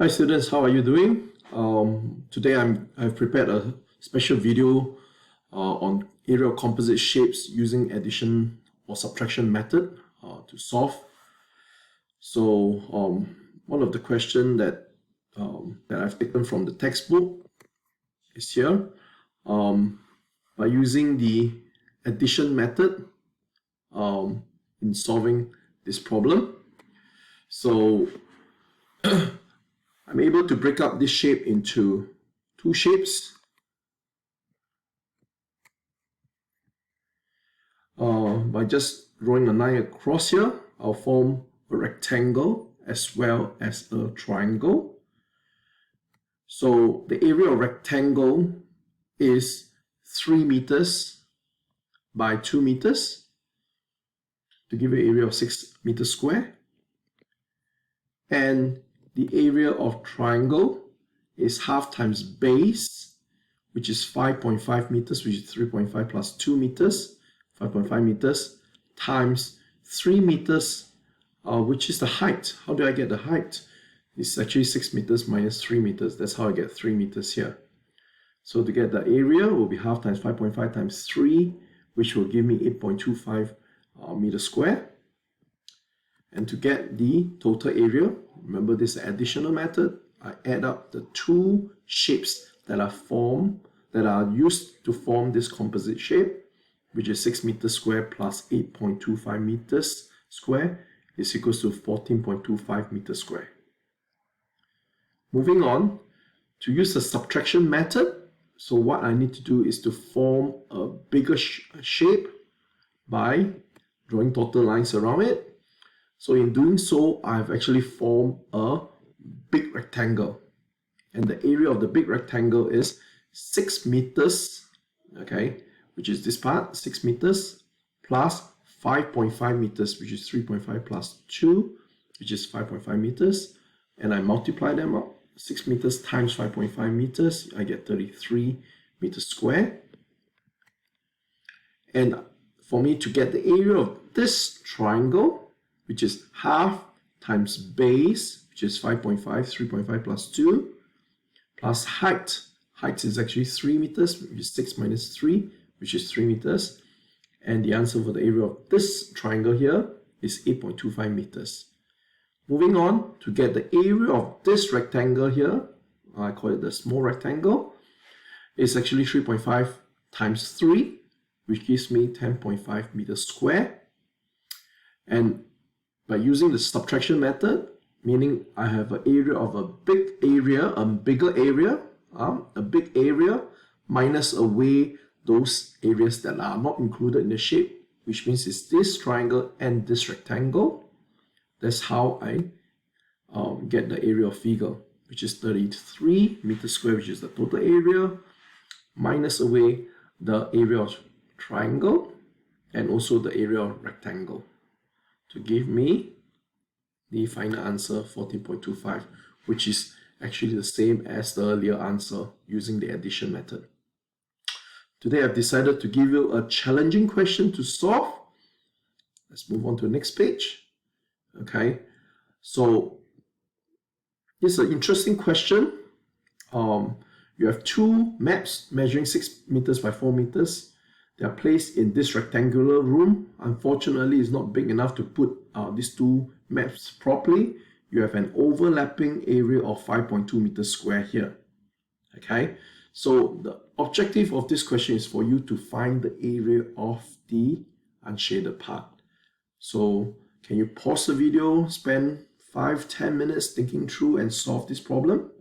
Hi students, how are you doing? Today I've prepared a special video on area of composite shapes using addition or subtraction method to solve. So one of the questions that I've taken from the textbook is here. By using the addition method in solving this problem. So I'm able to break up this shape into two shapes. By just drawing a line across here, I'll form a rectangle as well as a triangle. So the area of rectangle is 3 meters by 2 meters to give you an area of 6 meters square. And the area of triangle is half times base, which is 5.5 meters, which is 3.5 plus 2 meters, 5.5 meters, times 3 meters, which is the height. How do I get the height? It's actually 6 meters minus 3 meters. That's how I get 3 meters here. So to get the area will be half times 5.5 times 3, which will give me 8.25 meters square. And to get the total area, remember this additional method, I add up the two shapes that are used to form this composite shape, which is 6 meters square plus 8.25 meters square is equals to 14.25 meters square. Moving on, to use the subtraction method, so what I need to do is to form a bigger shape by drawing total lines around it. So in doing so, I've actually formed a big rectangle. And the area of the big rectangle is 6 meters, okay, which is this part, 6 meters, plus 5.5 meters, which is 3.5 plus 2, which is 5.5 meters. And I multiply them up, 6 meters times 5.5 meters, I get 33 meters square. And for me to get the area of this triangle, which is half times base, which is 5.5, 3.5 plus 2, plus height. Height is actually 3 meters, which is 6 minus 3, which is 3 meters. And the answer for the area of this triangle here is 8.25 meters. Moving on, to get the area of this rectangle here, I call it the small rectangle, is actually 3.5 times 3, which gives me 10.5 meters square. And by using the subtraction method, meaning I have an area of a big area, a bigger area, a big area, minus away those areas that are not included in the shape, which means it's this triangle and this rectangle. That's how I get the area of figure, which is 33 meters square, which is the total area, minus away the area of triangle and also the area of rectangle, to give me the final answer 14.25, which is actually the same as the earlier answer using the addition method. Today I've decided to give you a challenging question to solve. Let's move on to the next page. Okay, so this is an interesting question. You have two maps measuring 6 meters by 4 meters. They are placed in this rectangular room. Unfortunately, it's not big enough to put these two maps properly. You have an overlapping area of 5.2 meters square here. Okay, so the objective of this question is for you to find the area of the unshaded part. So can you pause the video, spend 5-10 minutes thinking through and solve this problem?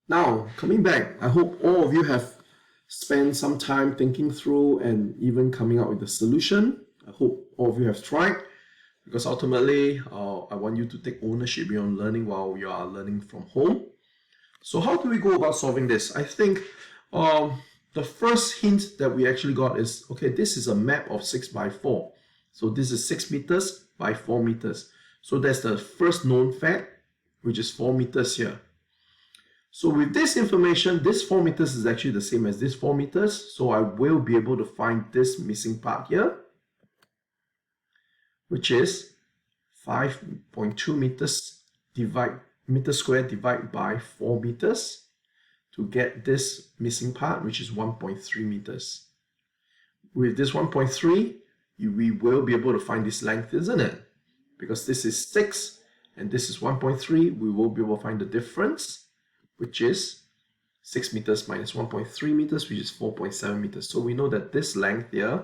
Now, coming back, I hope all of you have spent some time thinking through and even coming up with a solution. I hope all of you have tried, because ultimately, I want you to take ownership beyond learning while you are learning from home. So how do we go about solving this? I think the first hint that we actually got is, okay, this is a map of 6 by 4. So this is 6 meters by 4 meters. So that's the first known fact, which is 4 meters here. So with this information, this 4 meters is actually the same as this 4 meters. So I will be able to find this missing part here. which is 5.2 meters squared divided by 4 meters to get this missing part, which is 1.3 meters. With this 1.3, we will be able to find this length, isn't it? Because this is 6 and this is 1.3, we will be able to find the difference, which is 6 meters minus 1.3 meters, which is 4.7 meters. So we know that this length here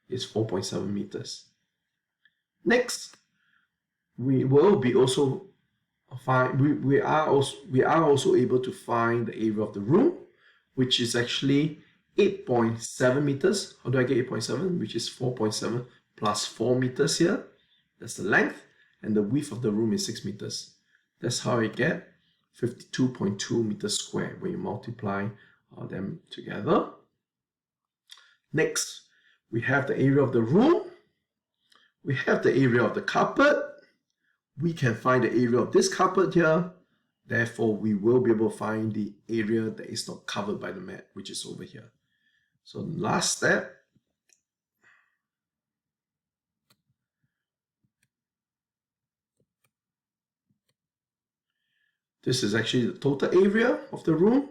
is 4.7 meters. Next, we will be also we are also able to find the area of the room, which is actually 8.7 meters. How do I get 8.7? Which is 4.7 plus 4 meters here. That's the length, and the width of the room is 6 meters. That's how I get 52.2 meters squared when you multiply them together. Next, we have the area of the room. We have the area of the carpet. We can find the area of this carpet here. Therefore, we will be able to find the area that is not covered by the mat, which is over here. So last step, this is actually the total area of the room,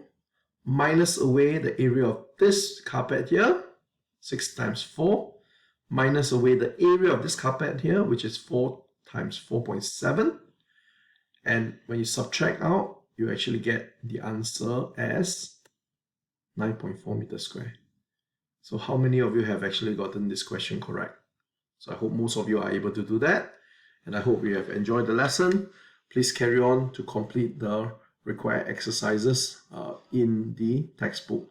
minus away the area of this carpet here, 6 times 4, minus away the area of this carpet here, which is 4 times 4.7. And when you subtract out, you actually get the answer as 9.4 meters squared. So how many of you have actually gotten this question correct? So I hope most of you are able to do that. And I hope you have enjoyed the lesson. Please carry on to complete the required exercises in the textbook.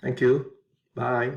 Thank you. Bye.